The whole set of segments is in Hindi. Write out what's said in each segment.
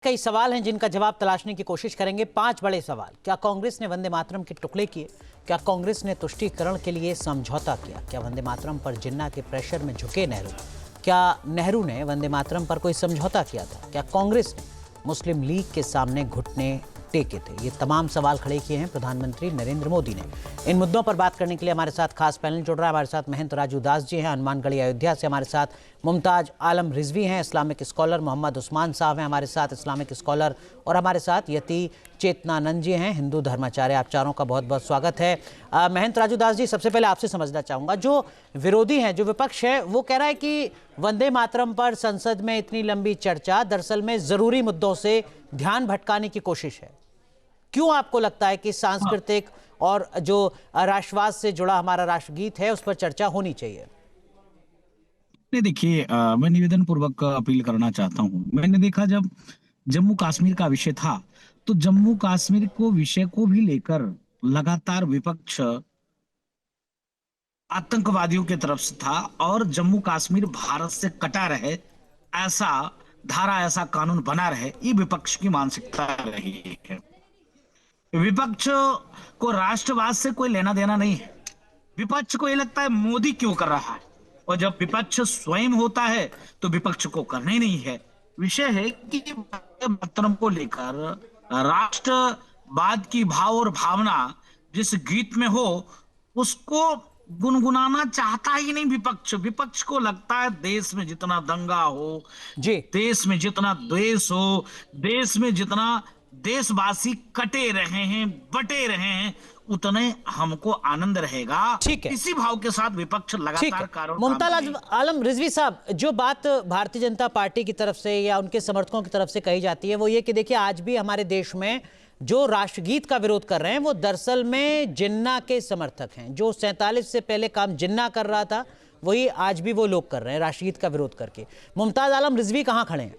कई सवाल हैं जिनका जवाब तलाशने की कोशिश करेंगे। 5 बड़े सवाल। क्या कांग्रेस ने वंदे मातरम के टुकड़े किए? क्या कांग्रेस ने तुष्टीकरण के लिए समझौता किया? क्या वंदे मातरम पर जिन्ना के प्रेशर में झुके नेहरू? क्या नेहरू ने वंदे मातरम पर कोई समझौता किया था? क्या कांग्रेस ने मुस्लिम लीग के सामने घुटने टेके थे? ये तमाम सवाल खड़े किए हैं प्रधानमंत्री नरेंद्र मोदी ने। इन मुद्दों पर बात करने के लिए हमारे साथ खास पैनल जुड़ रहा है। हमारे साथ महंत राजू दास जी हैं हनुमानगढ़ी अयोध्या से। हमारे साथ मुमताज आलम रिजवी हैं, इस्लामिक स्कॉलर। मोहम्मद उस्मान साहब हैं हमारे साथ, इस्लामिक स्कॉलर। और हमारे साथ यति चेतनानंद जी हैं, हिंदू धर्माचार्य। आप चारों का बहुत बहुत स्वागत है। महंत राजू दास जी, सबसे पहले आपसे समझना चाहूँगा, जो विरोधी हैं, जो विपक्ष है, वो कह रहा है कि वंदे मातरम पर संसद में इतनी लंबी चर्चा दरअसल में जरूरी मुद्दों से ध्यान भटकाने की कोशिश है। क्यों आपको लगता है कि सांस्कृतिक और जो राष्ट्रवाद से जुड़ा हमारा राष्ट्रगीत है उस पर चर्चा होनी चाहिए? नहीं, देखिए, मैं निवेदन पूर्वक अपील करना चाहता हूं। मैंने देखा जब जम्मू कश्मीर का विषय था तो जम्मू कश्मीर को विषय को भी लेकर लगातार विपक्ष आतंकवादियों की तरफ से था और जम्मू कश्मीर भारत से कटा रहे, ऐसा धारा, ऐसा कानून बना रहे, ये विपक्ष की मानसिकता रही है। विपक्ष को राष्ट्रवाद से कोई लेना देना नहीं है। विपक्ष को ये लगता है मोदी क्यों कर रहा है, और जब विपक्ष स्वयं होता है तो विपक्ष को करना ही नहीं है। विषय है कि मातरम को लेकर राष्ट्रवाद की भाव और भावना जिस गीत में हो उसको गुनगुनाना चाहता ही नहीं विपक्ष। विपक्ष को लगता है देश में जितना दंगा हो जी, देश में जितना द्वेष हो, देश में जितना देशवासी कटे रहे हैं, बटे रहे हैं, उतने हमको आनंद रहेगा। ठीक है। इसी भाव के साथ विपक्ष लगातार कार्य। मुमताज आलम रिजवी साहब, जो बात भारतीय जनता पार्टी की तरफ से या उनके समर्थकों की तरफ से कही जाती है वो ये कि देखिए, आज भी हमारे देश में जो राष्ट्रगीत का विरोध कर रहे हैं वो दरअसल में जिन्ना के समर्थक हैं। जो 47 से पहले काम जिन्ना कर रहा था वही आज भी वो लोग कर रहे हैं, राष्ट्रगीत का विरोध करके। मुमताज आलम रिजवी कहां खड़े हैं?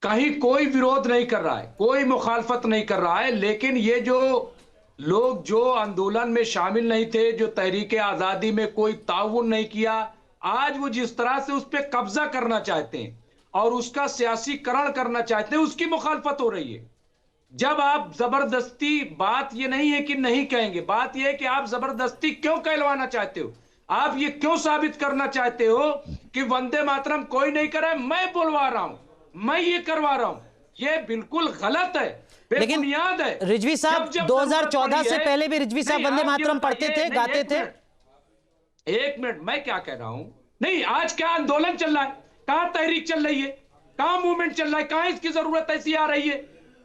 कहीं कोई विरोध नहीं कर रहा है, कोई मुखालफत नहीं कर रहा है, लेकिन ये जो लोग जो आंदोलन में शामिल नहीं थे, जो तहरीक आजादी में कोई ताउन नहीं किया, आज वो जिस तरह से उस पर कब्जा करना चाहते हैं और उसका सियासीकरण करना चाहते हैं, उसकी मुखालफत हो रही है। जब आप जबरदस्ती, बात ये नहीं है कि नहीं कहेंगे, बात ये है कि आप जबरदस्ती क्यों कहलवाना चाहते हो, आप ये क्यों साबित करना चाहते हो कि वंदे मातरम कोई नहीं करे, मैं बोलवा रहा हूं, मैं ये करवा रहा हूं। ये बिल्कुल गलत है, लेकिन बेबुनियाद है। रिजवी साहब, 2014 से पहले भी रिजवी साहब वंदे मातरम पढ़ते थे, गाते थे। एक मिनट, मैं क्या कह रहा हूं? नहीं, आज क्या आंदोलन चल रहा है, कहां तहरीक चल रही है, कहां मूवमेंट चल रहा है, कहां इसकी जरूरत ऐसी आ रही है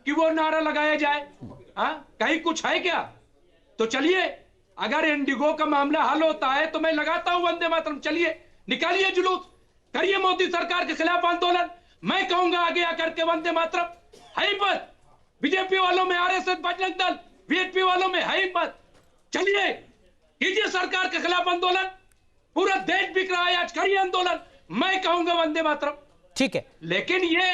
कि वो नारा लगाया जाए? कहीं कुछ है क्या? तो चलिए, अगर इंडिगो का मामला हल होता है तो मैं लगाता हूं वंदे मातरम। चलिए, निकालिए जुलूस, करिए मोदी सरकार के खिलाफ आंदोलन। मैं कहूंगा आगे आकर के वंदे मातरम है हिम्मत, बीजेपी वालों में, आरएसएस, बजरंग दल, वीएचपी वालों में है हिम्मत, चलिए कीजिए सरकार के खिलाफ आंदोलन। पूरा देश बिक रहा है आज, करिए आंदोलन। मैं कहूंगा वंदे मातरम। ठीक है, लेकिन ये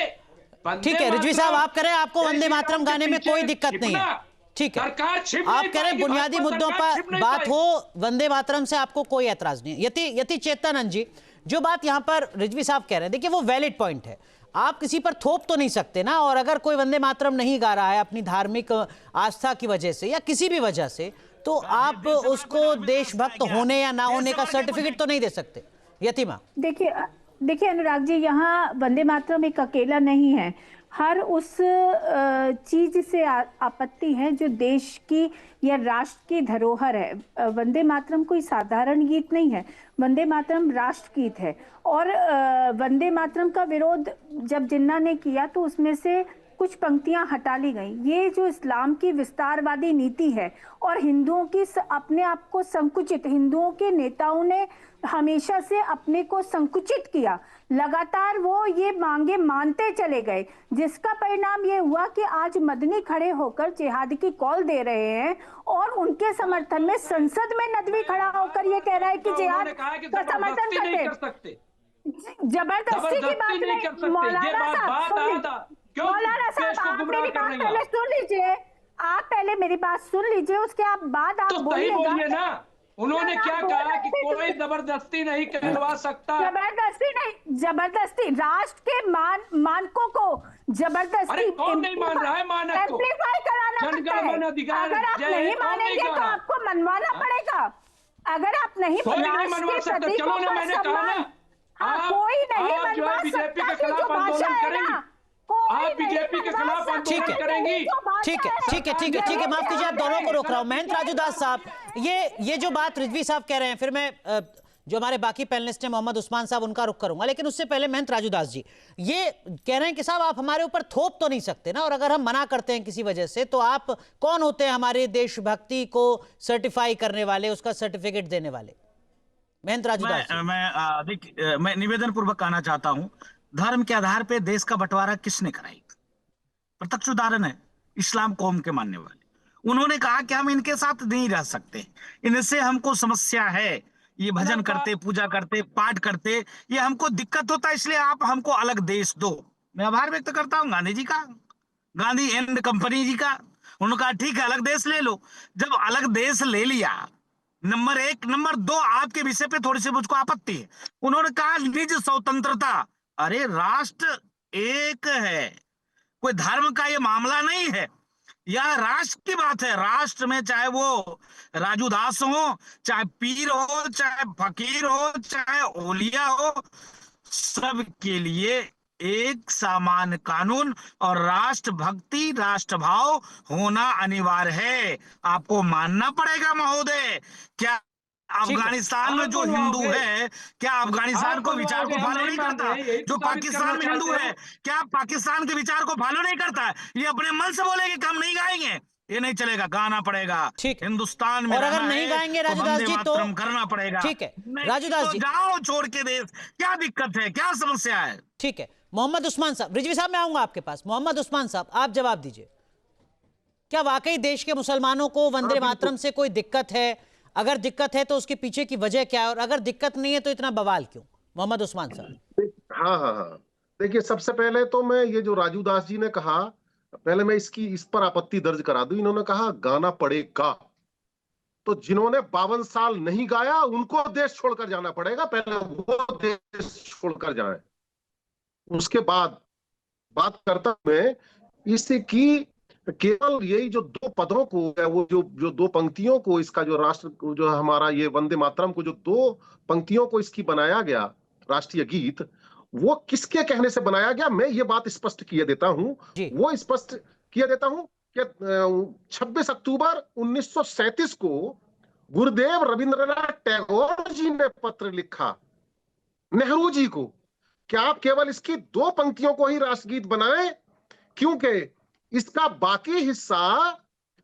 ठीक है रिजवी साहब, आप करें, आपको वंदे मातरम गाने में कोई दिक्कत नहीं है, ठीक है। आप कह रहे हैं बुनियादी मुद्दों पर बात हो, वंदे मातरम से आपको कोई ऐतराज नहीं है। यति चेतनानंद जी, जो बात यहां पर रिजवी साहब कह रहे हैं, देखिए वो वैलिड पॉइंट है। आप किसी पर थोप तो नहीं सकते ना, और अगर कोई वंदे मातरम नहीं गा रहा है अपनी धार्मिक आस्था की वजह से या किसी भी वजह से, तो आप उसको देशभक्त होने या ना होने का सर्टिफिकेट तो नहीं दे सकते। यतिमा, देखिए अनुराग जी, यहाँ वंदे मातरम एक अकेला नहीं है। हर उस चीज से आपत्ति है जो देश की या राष्ट्र की धरोहर है। वंदे मातरम कोई साधारण गीत नहीं है, वंदे मातरम राष्ट्र गीत है। और वंदे मातरम का विरोध जब जिन्ना ने किया तो उसमें से कुछ पंक्तियां हटा ली गई। ये जो इस्लाम की विस्तारवादी नीति है और हिंदुओं की अपने आप को संकुचित, हिंदुओं के नेताओं ने हमेशा से अपने को संकुचित किया, लगातार वो ये मांगे मानते चले गए, जिसका परिणाम ये हुआ कि आज मदनी खड़े होकर जिहाद की कॉल दे रहे हैं और उनके समर्थन में संसद में नदवी खड़ा होकर ये कह रहा है कि जिहाद का समर्थन करते। जबरदस्ती की बात नहीं। मौलाना साहब, आप मेरी बात पहले सुन लीजिए, आप पहले मेरी बात सुन लीजिए, उसके बाद आप बोलिएगा। उन्होंने क्या कहा कि कोई जबरदस्ती नहीं करवा सकता। जबरदस्ती नहीं, जबरदस्ती राष्ट्र के मानकों को जबरदस्ती अरे कौन नहीं मान रहा है मानक को? एम्प्लीफाई कराना पड़ता जनगणमन है। अधिकार अगर आप जय नहीं है, कौन नहीं मानेंगे कह तो रहा? आपको मनवाना पड़ेगा। अगर आप नहीं कोई नहीं राष्ट्र मनवा के सकता। प्रतीकों चलो ना, का मैंने कहा ना, सम्मान, हाँ, कोई नहीं आप जो है मनवा बीजेपी सकता के कि जो खिलाफ भाषा आंदोलन है करेंगी। ना, कोई आप नहीं बीजेपी के मनवा खिलाफ सकता आंदोलन ठीक है, करेंगी। जो भाषा ठीक है, ठीक है, ठीक है, ठीक है, माफ कीजिए, आप दोनों को रोक रहा हूं। महेंद्र राजू दास साहब, ये जो बात रिजवी साहब कह रहे हैं, फिर मैं जो हमारे बाकी पैनलिस्ट हैं मोहम्मद उस्मान साहब, उनका रुख करूंगा, लेकिन उससे पहले महेंद्र राजू दास जी ये कह रहे हैं कि साहब आप हमारे ऊपर थोप तो नहीं सकते ना, और अगर हम मना करते हैं किसी वजह से तो आप कौन होते हैं हमारे देशभक्ति को सर्टिफाई करने वाले, उसका सर्टिफिकेट देने वाले? महेंद्र राजू दास जी। मैं निवेदन पूर्वक कहना चाहता हूं, धर्म के आधार पे देश का बंटवारा किसने कराई? प्रत्यक्ष उदाहरण है इस्लाम कौम के मानने वाले। उन्होंने कहा कि हम इनके साथ नहीं रह सकते, इनसे हमको समस्या है, ये भजन करते, पूजा करते, पाठ करते, ये हमको दिक्कत होता है, इसलिए आप हमको अलग देश दो। मैं आभार व्यक्त करता हूं गांधी जी का, गांधी एंड कंपनी जी का। उन्होंने कहा ठीक है अलग देश ले लो। जब अलग देश ले लिया, नंबर एक, नंबर दो, आपके विषय पे थोड़ी सी मुझको आपत्ति है। उन्होंने कहा निज स्वतंत्रता। अरे राष्ट्र एक है, कोई धर्म का ये मामला नहीं है, यह राष्ट्र की बात है। राष्ट्र में चाहे वो राजू दास हो, चाहे पीर हो, चाहे फकीर हो, चाहे ओलिया हो, सबके लिए एक समान कानून और राष्ट्र भक्ति, राष्ट्र भाव होना अनिवार्य है। आपको मानना पड़ेगा महोदय। क्या अफगानिस्तान में जो हिंदू है, क्या अफगानिस्तान को विचार को फॉलो नहीं करता? जो पाकिस्तान में हिंदू है, क्या पाकिस्तान के विचार को फॉलो नहीं करता? ये अपने मन से बोलेंगे कि हम नहीं गाएंगे, ये नहीं चलेगा, गाना पड़ेगा। ठीक, हिंदुस्तान में और अगर रहना नहीं है गाएंगे तो राजूदास जी तो वंदे करना पड़ेगा। ठीक है नहीं राजूदास तो जी, जाओ छोड़ के देश, क्या दिक्कत है, क्या समस्या है? ठीक है। मोहम्मद उस्मान साहब, रिजवी साहब मैं आऊंगा आपके पास। मोहम्मद उस्मान साहब आप जवाब दीजिए, क्या वाकई देश के मुसलमानों को वंदे मातरम से कोई दिक्कत है? अगर दिक्कत है तो उसके पीछे की वजह क्या है, और अगर दिक्कत नहीं है तो इतना बवाल क्यों? मोहम्मद उस्मान साहब। हाँ हाँ हाँ, देखिए सबसे पहले तो मैं ये जो राजू दास जी ने कहा, पहले मैं इस पर आपत्ति दर्ज करा दूं। इन्होंने कहा गाना पड़ेगा, तो जिन्होंने 52 साल नहीं गाया उनको देश छोड़कर जाना पड़ेगा, पहले वो देश छोड़कर जाए, उसके बाद बात करता मैं इसकी केवल यही जो दो पदों को, वो जो दो पंक्तियों को, इसका जो राष्ट्र जो हमारा ये वंदे मातरम को जो दो पंक्तियों को इसकी बनाया गया राष्ट्रीय गीत, वो किसके कहने से बनाया गया, मैं ये बात स्पष्ट किए देता हूं। वो स्पष्ट किए देता हूं कि 26 अक्टूबर 1937 को गुरुदेव रविंद्रनाथ टैगोर जी ने पत्र लिखा नेहरू जी को कि आप केवल इसकी दो पंक्तियों को ही राष्ट्रगीत बनाएं, क्योंकि इसका बाकी हिस्सा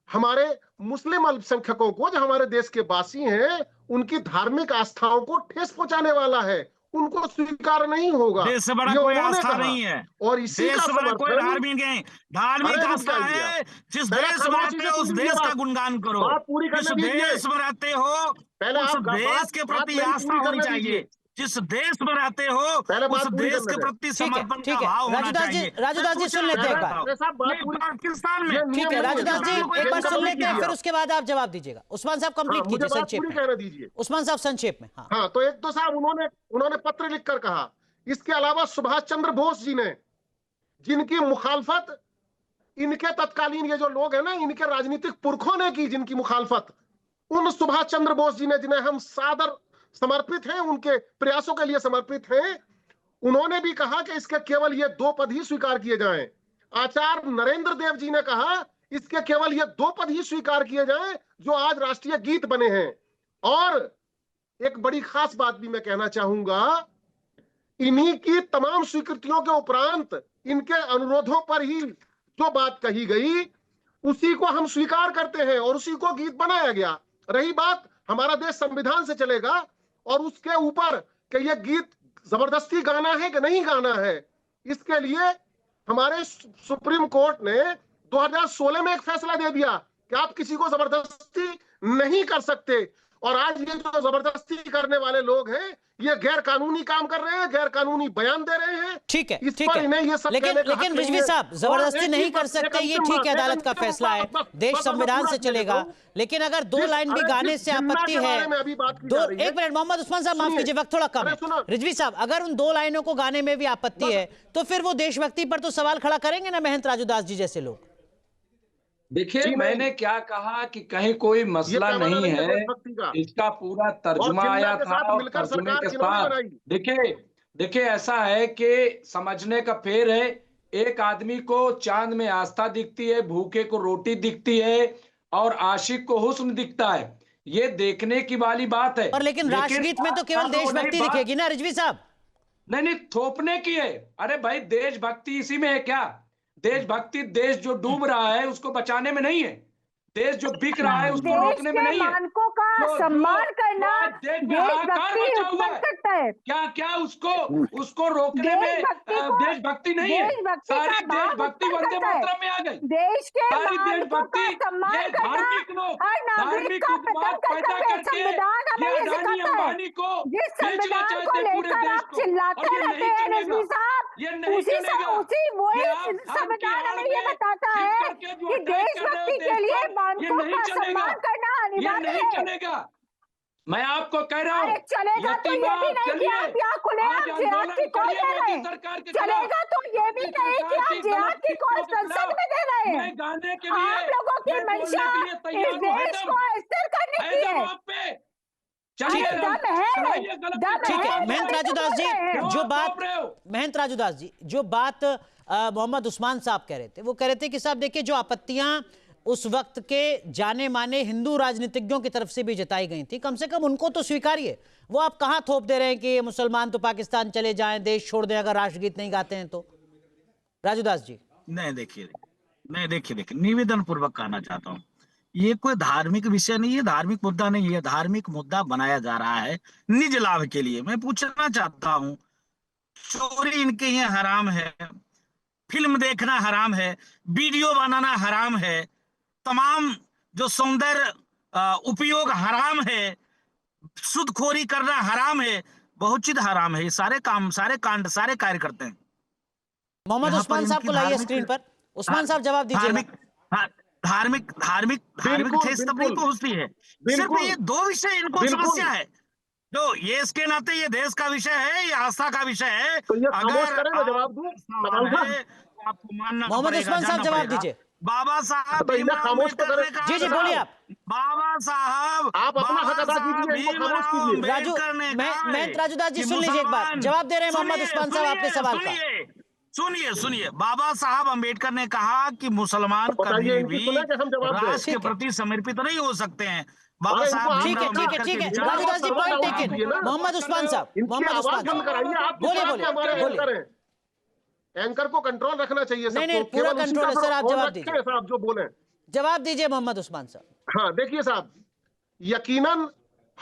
हमारे मुस्लिम अल्पसंख्यकों को, जो हमारे देश के वासी हैं, उनकी धार्मिक आस्थाओं को ठेस पहुंचाने वाला है, उनको स्वीकार नहीं होगा। देश से बड़ा कोई आस्था नहीं है, और इसी देश का से बड़ा कोई समर्थन धार्मिक आस्था है। जिस देश में रहते हो उस देश का गुणगान करो, जिस देश में रहते हो उस देश के प्रति आस्था होनी चाहिए, जिस देश में रहते हो उस देश के प्रति समर्पण का भाव होना चाहिए। राजूदास जी सुन लेते हैं एक बार, पाकिस्तान में ठीक है राजूदास जी एक बार सुन लेते हैं, फिर उसके बाद आप जवाब दीजिएगा। उस्मान साहब कंप्लीट कीजिए संक्षेप में। उस्मान साहब संक्षेप में। हाँ, तो एक तो साहब उन्होंने पत्र लिखकर कहा। इसके अलावा सुभाष चंद्र बोस जी ने, जिनकी मुखालफत इनके तत्कालीन ये जो लोग हैं ना, इनके राजनीतिक पुरखों ने की, जिनकी मुखालफत, उन सुभाष चंद्र बोस जी ने, जिन्हें हम सादर समर्पित हैं, उनके प्रयासों के लिए समर्पित हैं, उन्होंने भी कहा कि इसके केवल ये दो पद ही स्वीकार किए जाएं। आचार्य नरेंद्र देव जी ने कहा इसके केवल ये दो पद ही स्वीकार किए जाएं जो आज राष्ट्रीय गीत बने हैं। और एक बड़ी खास बात भी मैं कहना चाहूंगा, इन्हीं की तमाम स्वीकृतियों के उपरांत इनके अनुरोधों पर ही जो बात कही गई उसी को हम स्वीकार करते हैं और उसी को गीत बनाया गया। रही बात हमारा देश संविधान से चलेगा और उसके ऊपर कि यह गीत जबरदस्ती गाना है कि नहीं गाना है, इसके लिए हमारे सुप्रीम कोर्ट ने 2016 में एक फैसला दे दिया कि आप किसी को जबरदस्ती नहीं कर सकते। और आज ये जो जबरदस्ती करने वाले लोग हैं, ये गैर कानूनी काम कर रहे हैं, गैर कानूनी बयान दे रहे हैं। ठीक है, इस ठीक पर है। इन्हें ये सब कहने का हक लेकिन नहीं रिजवी है। साहब, और जबरदस्ती एक नहीं ही कर बात, सकते, ये एक ठीक है, अदालत का अंतिम फैसला है, बात, देश बस संविधान पूरा से कहने चलेगा। दो। लेकिन अगर दो जिस- लाइन भी अरे गाने जिस से जिन्ना आपत्ति के है, बारे में अभी बात की दो, जा रही है। एक मिनट मोहम्मद उस्मान साहब, माफ सुनिए। कीजिए, वक्त थोड़ा कम अरे सुनो। है। रिजवी साहब, अगर उन दो लाइनों को गाने में भी आपत्ति है, तो फिर वो देशभक्ति पर तो सवाल खड़ा करेंगे ना महंत राजूदास जी जैसे लोग। देखिए, जी मैंने नहीं, क्या कहा कि कहीं कोई ये मसला पैमाना नहीं नहीं है है। देशभक्ति का। इसका पूरा और तर्जुमा जिन्ना आया के था, साथ और मिलकर तर्जुमे सरकार के किन्होंने साथ बनाई? देखिए ऐसा है कि समझने का फेर है। एक आदमी को चांद में आस्था दिखती है, भूखे को रोटी दिखती है, और आशिक को हुस्न दिखता है। ये देखने की वाली बात है। और लेकिन राष्ट्रगीत में तो केवल साथ-साथ वो देशभक्ति नहीं बात- दिखेगी ना रिजवी साहब। नहीं, थोपने की है। अरे भाई, देशभक्ति इसी में है क्या? देशभक्ति, देश जो डूब रहा है उसको बचाने में नहीं है, देश जो बिक रहा है उसको देश रोकने में के नहीं है। मानकों का जो सम्मान करना आज देश में हाहाकार देशभक्ति मचा हुआ बन है, सकता है। क्या उसको रोकने में देशभक्ति को देशभक्ति नहीं है। देशभक्ति सारी का भाव देशभक्ति उत्पन्न वंदे करता है। मातरम में आ गई। देश के सारी मानकों देशभक्ति, का सम्मान ये करना धार्मिक लोग, हर नागरिक धार्मिक का उन्माद पतन पैदा करता है। करके संविधान हमें ये ये अडानी सिखाता है। अंबानी को जिस बेचना संविधान को चाहते पूरे लेकर देश आप को, चिल्लाते और ये रहते नहीं हैं चलेगा। रिजवी साहब, ये नहीं चलेगा। उसी वही ये आप धर्म के संविधान आड़ हमें ये में बताता छिप है करके जो कि अटैक कर रहे हो देशभक्ति देश के लिए पर, ये मानकों नहीं का चलेगा। सम्मान करना ये अनिवार्य नहीं है। चलेगा। मैं आपको कह रहा हूँ, अरे चलेगा तो ये भी नहीं कि आप यहाँ खुलेआम जिहाद की कॉल दे रहे हैं। चलेगा तो ये भी नहीं कि आप जिहाद की कॉल संसद में दे रहे हैं। गाने के लिए आप लोगों की मंशा इस देश को अस्थिर करने की है। चलिए, अरे दम है, दम ठीक है है, महंत राजूदास जी, क्यों जो आप बात घूम रहे हो? महंत राजूदास जी, जो बात मोहम्मद उस्मान साहब कह रहे थे, वो कह रहे थे कि साहब देखिए, जो आपत्तियां उस वक्त के जाने माने हिंदू राजनीतिज्ञों की तरफ से भी जताई गई थी, कम से कम उनको तो स्वीकारिए। वो आप कहां थोप दे रहे हैं कि मुसलमान तो पाकिस्तान चले जाएं, देश छोड़ दें अगर राष्ट्रगीत नहीं गाते हैं तो। राजूदास जी, नहीं देखिए, निवेदन पूर्वक कहना चाहता हूँ, ये कोई धार्मिक विषय नहीं है, धार्मिक मुद्दा नहीं है, धार्मिक मुद्दा बनाया जा रहा है निज लाभ के लिए। मैं पूछना चाहता हूँ, चोरी इनके यहाँ हराम है, फिल्म देखना हराम है, वीडियो बनाना हराम है, तमाम जो सौंदर्य उपयोग हराम है, सुदखोरी करना हराम है, बहुत चीज हराम है। ये सारे काम, सारे कांड, सारे कार्य करते हैं। मोहम्मद यहाँ उस्मान पर साहब इनकी को लाइए धार्मिक- स्क्रीन पर। उस्मान साहब जवाब दीजिए। धार्मिक बिल्कुल, ठेस तब नहीं बिल्कुल। पहुंचती है। सिर्फ बिल्कुल। ये दो विषय इनको बिल्कुल। समस्या है, जो ये इसके नाते ये देश का विषय है, ये आस्था का विषय है। तो ये खामोश करें, मैं जवाब दूं? सवाल है, तो आपको मानना मोहम्मद पड़ेगा, उस्मान साहब जानना जवाब पड़ेगा। दीजिए। बाबा साहब तो इन्हें भीमराव खामोश तो अम्बेडकर ने करें। कहा जी, था, बोलिए आप। बाबा साहब, आप अपना हक अदा कीजिए, इनको भीमराव खामोश कीजिए। राजू, अम्बेडकर ने कहा है महंत राजूदास जी कि सुन लीजिए एक बात, मुसलमान- जवाब दे रहे हैं मोहम्मद सुनिए, उस्मान साहब आपके सवाल का। सुनिए, बाबा साहब अम्बेडकर ने कहा कि मुसलमान बताइए, कभी इनकी भी सुने कि हम जवाब दें? राष्ट्र के ठीक है। प्रति समर्पित नहीं हो सकते हैं। बाबा अरे साहब इनको ठीक है, भीमराव ठीक है, अम्बेडकर ठीक के है। विचार- राजूदास जी पॉइंट सर्वदा टेकन। दीजिए ना। मोहम्मद उस्मान साहब, इनकी मोहम्मद आवाज उस्मान बंद साहब कराइए। आप बोलिए, चुप बोलिए, हमारे बोलिए। एंकर हैं। एंकर को कंट्रोल रखना चाहिए सबको। नहीं, पूरा केवल उसी कंट्रोल का है, सर, आप फोन जवाब रखें दीजिए। साहब जो बोले। जवाब दीजिए मोहम्मद उस्मान साहब। हाँ देखिए साहब, यकीनन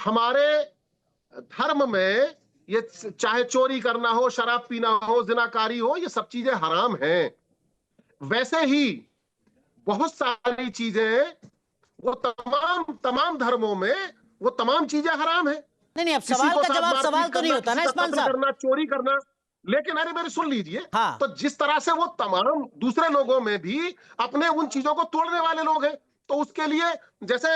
हमारे धर्म में ये चाहे चोरी करना हो, शराब पीना हो, जिनाकारी हो, ये सब चीजें हराम हैं। वैसे ही बहुत सारी चीजें वो तमाम धर्मों में वो तमाम चीजें हराम है। नहीं, अब किसी सवाल को का साथ जवाब मारपीट सवाल तो नहीं करना, होता ना किसी का उस्मान कत्ल साहब। करना, चोरी करना। लेकिन अरे मेरी सुन लीजिए, हाँ। तो जिस तरह से वो तमाम दूसरे लोगों में भी अपने उन चीजों को तोड़ने वाले लोग हैं, तो उसके लिए जैसे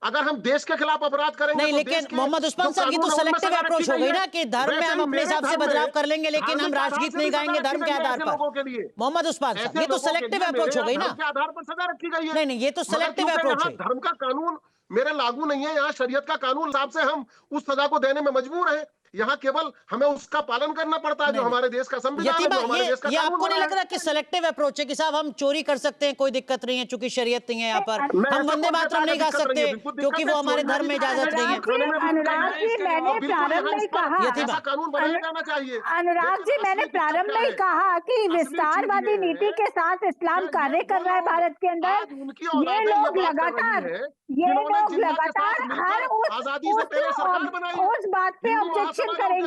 अगर हम देश के खिलाफ अपराध करेंगे नहीं, तो लेकिन देश के मोहम्मद उस्मान जो साहब, ये तो कानून है, उनमें सेलेक्टिव सजा रखी अप्रोच हो गई गई है। ना कि धर्म में वैसे हम ही अपने मेरे हिसाब से धर्म में बदलाव कर लेंगे, लेकिन हम धार्मिक राजगीत आधार नहीं से गाएंगे सजा धर्म के रखी गई है आधार ऐसे लोगों पर। के लिए। मोहम्मद उस्मान ऐसे साहब, ये तो लोगों के सेलेक्टिव लिए अप्रोच हो मेरे गई यहाँ ना। धर्म के आधार पर सजा रखी गई है। नहीं, ये तो मगर सेलेक्टिव क्योंकि अप्रोच यहाँ है। धर्म का कानून मेरे लागू नहीं है, यहाँ शरीयत का कानून हिसाब से हम उस सजा को देने में मजबूर है। यहाँ केवल हमें उसका पालन करना पड़ता है जो हमारे देश का संविधान है, यतीमा, जो हमारे देश का ये कानून आपको नहीं बना लग है। रहा कि सेलेक्टिव अप्रोच है कि साहब हम चोरी कर सकते हैं, कोई दिक्कत नहीं है, चूंकि शरीयत नहीं है यहाँ पर, मैं हम ऐसा वंदे कौन मातरम कहता है नहीं गा दिक्कत नहीं सकते है? बिल्कुल दिक्कत क्योंकि है, वो हमारे चोरी धर्म में भी इजाजत नहीं है। अनुराग जी, मैंने और बिल्कुल प्रारंभ यहाँ में इस पर कहा, यतीमा। ऐसा कानून बनाया जाना चाहिए। अनुराग जी, लेकिन मैंने असली प्रारंभ दिक्कत में ही क्या है? कहा कि असली चीज विस्तारवादी ये नीति है के साथ इस्लाम कि कार्य ये कर वो रहा है लोग भारत के अंदर। आज उनकी ये औलादें लोग बात कर रही लगातार हैं, ये जिन्होंने लोग जिन्ना के साथ लगातार हर मिलकर आजादी से पहले सरकार बनाई। उस बात पे हिंदू ऑब्जेक्शन इलेक्शन करेंगे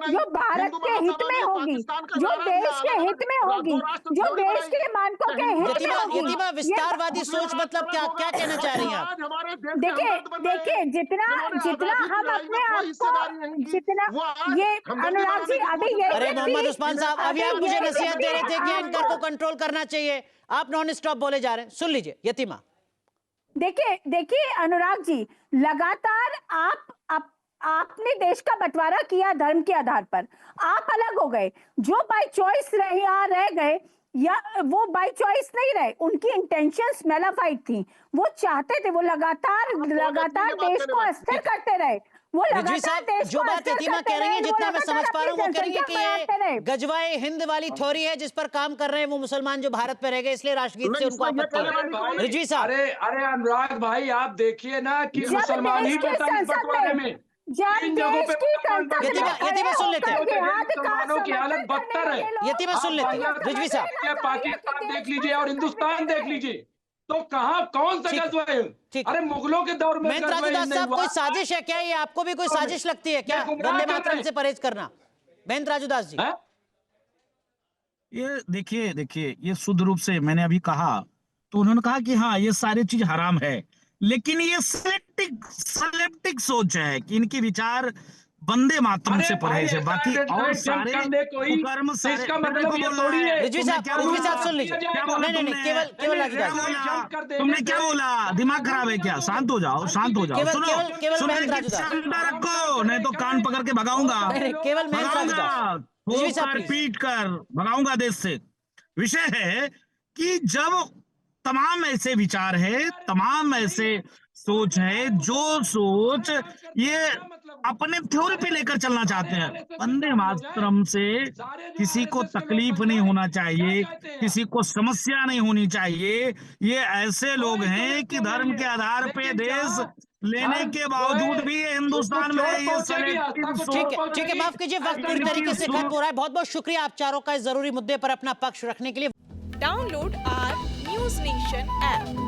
जो भारत के हित में होगी, जो देश के हित में होगी, जो देश के मानकों के हित में होगी। यतिमा, विस्तारवादी सोच मतलब क्या क्या कहना चाह रही हैं आप? देखिए जितना हम अपने आप को, जितना ये अनुराग जी अभी ये अरे मोहम्मद उस्मान साहब, अभी आप मुझे नसीहत दे रहे थे कि एंकर को कंट्रोल करना चाहिए, आप नॉन स्टॉप बोले जा रहे हैं। सुन लीजिए यतिमा। देखिए अनुराग जी, लगातार आपने देश का बंटवारा किया धर्म के आधार पर, आप अलग हो गए। जो बाय चॉइस रह गए या वो बाय चॉइस नहीं रहे, उनकी इंटेंशंस मेलाफाइड थी, वो चाहते थे, वो लगातार देश को अस्थिर करते रहे। वो रिजवी साहब, जो बात यतिमा कह रही है, जितना मैं समझ पा रहा हूँ, वो कह रही है कि ये गजवाए हिंद वाली थ्योरी है जिस पर काम कर रहे हैं वो मुसलमान जो भारत पे रह गए, इसलिए राष्ट्रगीत से उनको आपत्ति है। रिजवी साहब, अरे अनुराग भाई, आप देखिए ना कि मुसलमान ही बता इस बंटवारे में तीन जगहों पे यतिमा सुन लेते हैं, मुसलमानों की हालत बदतर है। यतिमा सुन लेते हैं रिजवी साहब। पाकिस्तान देख लीजिए और हिंदुस्तान देख लीजिए, तो कहाँ कौन सा गजवा है? अरे मुगलों के दौर में महेंद्र राजूदास साहब, कोई साजिश है क्या? ये आपको भी कोई साजिश लगती है क्या, वंदे मातरम से परहेज करना? महेंद्र राजूदास जी, ये देखिए ये शुद्ध रूप से मैंने अभी कहा, तो उन्होंने कहा कि हाँ ये सारी चीज हराम है, लेकिन ये सेलेक्टिव सोच है कि इनके विचार वंदे मातरम से परहेज है, बाकी और सारे कर्म इसका मतलब ये थोड़ी है। रिजवी साहब सुन लीजिए। नहीं, केवल राजूदास, तुमने क्या बोला? दिमाग खराब है क्या? शांत हो जाओ, शांत हो जाओ। केवल महेंद्र राजूदास रखो, नहीं तो कान पकड़ के भगाऊंगा, केवल महेंद्र राजूदास, पीट कर भगाऊंगा देश से। विषय है कि जब तमाम ऐसे विचार है, तमाम ऐसे सोच है, जो सोच ये अपने थ्योरी पे लेकर चलना चाहते हैं, वंदे मातरम से किसी को तकलीफ नहीं होना चाहिए, किसी को समस्या नहीं होनी चाहिए। ये ऐसे लोग हैं कि धर्म के आधार पे देश लेने के बावजूद भी ये हिंदुस्तान में ये ठीक है, माफ कीजिए, वक्त पूरी तरीके से खत्म हो रहा है। बहुत बहुत शुक्रिया आप चारों का इस जरूरी मुद्दे पर अपना पक्ष रखने के लिए। Download our News Nation app.